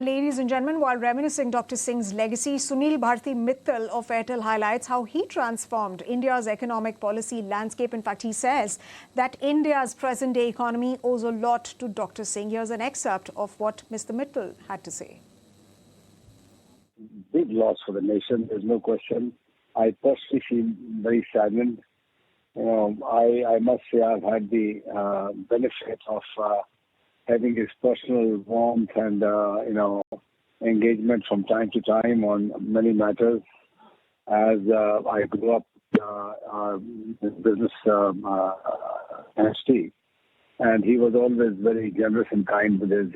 Ladies and gentlemen, while reminiscing Dr. Singh's legacy, Sunil Bharti Mittal of Airtel highlights how he transformed India's economic policy landscape. In fact, he says that India's present-day economy owes a lot to Dr. Singh. Here's an excerpt of what Mr. Mittal had to say. Big loss for the nation, there's no question. I personally feel very saddened. I must say I've had the benefit of having his personal warmth and engagement from time to time on many matters. As I grew up in business entity, and he was always very generous and kind with his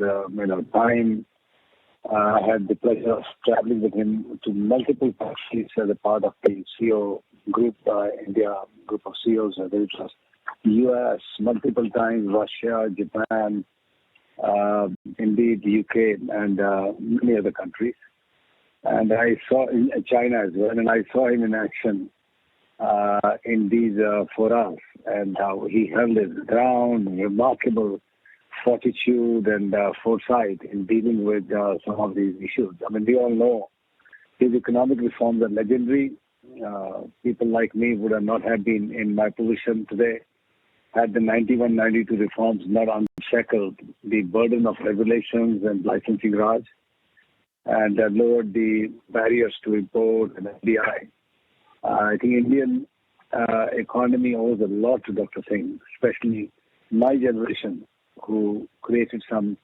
time. I had the pleasure of traveling with him to multiple countries as a part of the CEO group, India group of CEOs, whether it was US, multiple times, Russia, Japan, indeed UK, and many other countries. And I saw in China as well, and I saw him in action in these forums, and how he held his ground, remarkable fortitude and foresight in dealing with some of these issues. I mean, we all know his economic reforms are legendary. People like me would have not have been in my position today had the 91-92 reforms not unshackled the burden of regulations and licensing Raj and lowered the barriers to import and FDI. I think Indian economy owes a lot to Dr. Singh, especially my generation, who created some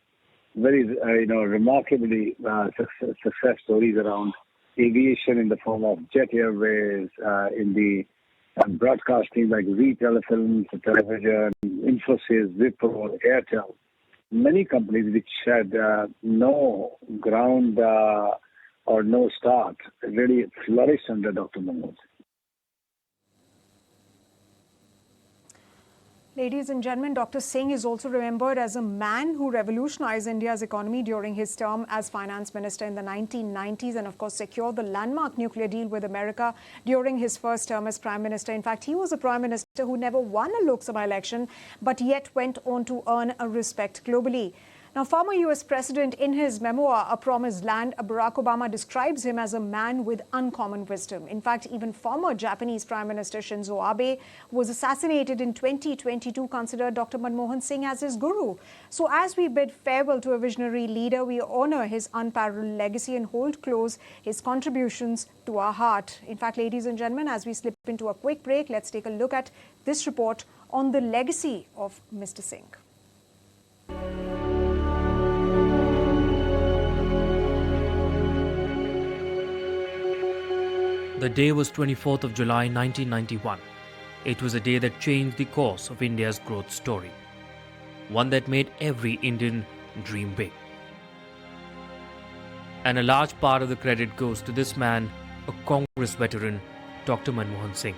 very, remarkably success stories around aviation in the form of Jet Airways, in the broadcasting like Zee Telefilms, television, Infosys, Wipro, Airtel. Many companies which had no ground or no start really flourished under Dr. Manmohan Singh. Ladies and gentlemen, Dr. Singh is also remembered as a man who revolutionized India's economy during his term as finance minister in the 1990s and, of course, secured the landmark nuclear deal with America during his first term as prime minister. In fact, he was a prime minister who never won a Lok Sabha election, but yet went on to earn a respect globally. Now, former U.S. President, in his memoir, A Promised Land, Barack Obama describes him as a man with uncommon wisdom. In fact, even former Japanese Prime Minister Shinzo Abe was assassinated in 2022, considered Dr. Manmohan Singh as his guru. So as we bid farewell to a visionary leader, we honor his unparalleled legacy and hold close his contributions to our heart. In fact, ladies and gentlemen, as we slip into a quick break, let's take a look at this report on the legacy of Mr. Singh. The day was 24th of July 1991. It was a day that changed the course of India's growth story. One that made every Indian dream big. And a large part of the credit goes to this man, a Congress veteran, Dr. Manmohan Singh.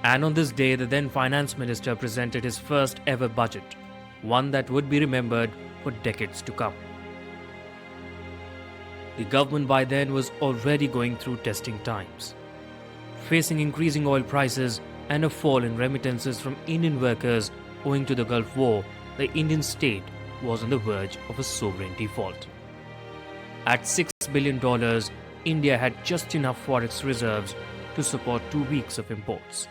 And on this day, the then Finance Minister presented his first ever budget, one that would be remembered for decades to come. The government by then was already going through testing times. Facing increasing oil prices and a fall in remittances from Indian workers owing to the Gulf War, the Indian state was on the verge of a sovereign default. At $6 billion, India had just enough forex reserves to support 2 weeks of imports.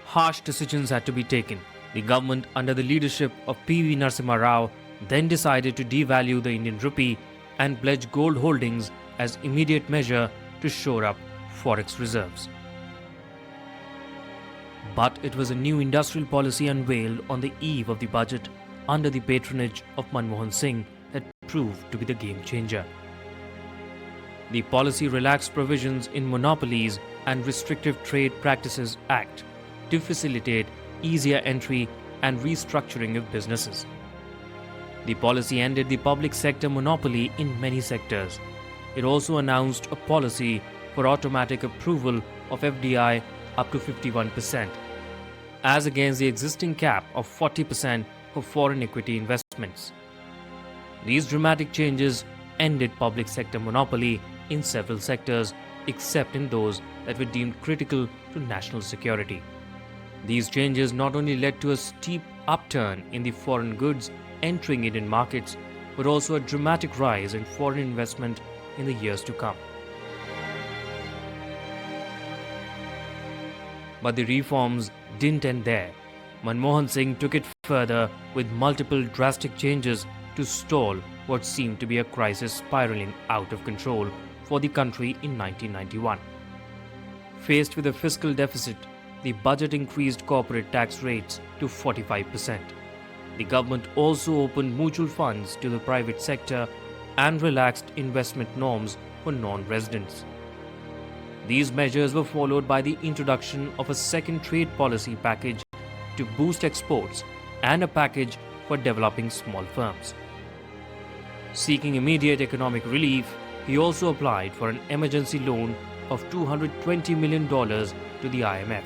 Harsh decisions had to be taken. The government, under the leadership of P.V. Narasimha Rao, then decided to devalue the Indian rupee and pledge gold holdings as immediate measure to shore up forex reserves. But it was a new industrial policy unveiled on the eve of the budget under the patronage of Manmohan Singh that proved to be the game changer. The policy relaxed provisions in Monopolies and Restrictive Trade Practices Act to facilitate easier entry and restructuring of businesses. The policy ended the public sector monopoly in many sectors. It also announced a policy for automatic approval of FDI up to 51%, as against the existing cap of 40% for foreign equity investments. These dramatic changes ended public sector monopoly in several sectors, except in those that were deemed critical to national security. These changes not only led to a steep upturn in the foreign goods entering Indian markets, but also a dramatic rise in foreign investment in the years to come. But the reforms didn't end there. Manmohan Singh took it further with multiple drastic changes to stall what seemed to be a crisis spiraling out of control for the country in 1991. Faced with a fiscal deficit, the budget increased corporate tax rates to 45%. The government also opened mutual funds to the private sector and relaxed investment norms for non-residents. These measures were followed by the introduction of a second trade policy package to boost exports and a package for developing small firms. Seeking immediate economic relief, he also applied for an emergency loan of $220 million to the IMF,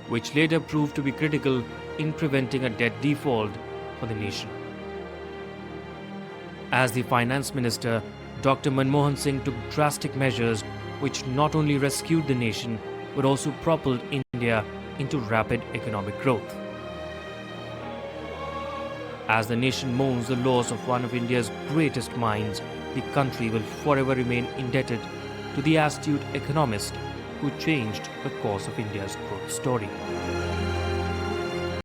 which later proved to be critical in preventing a debt default for the nation. As the Finance Minister, Dr. Manmohan Singh took drastic measures which not only rescued the nation but also propelled India into rapid economic growth. As the nation mourns the loss of one of India's greatest minds, the country will forever remain indebted to the astute economist who changed the course of India's growth story.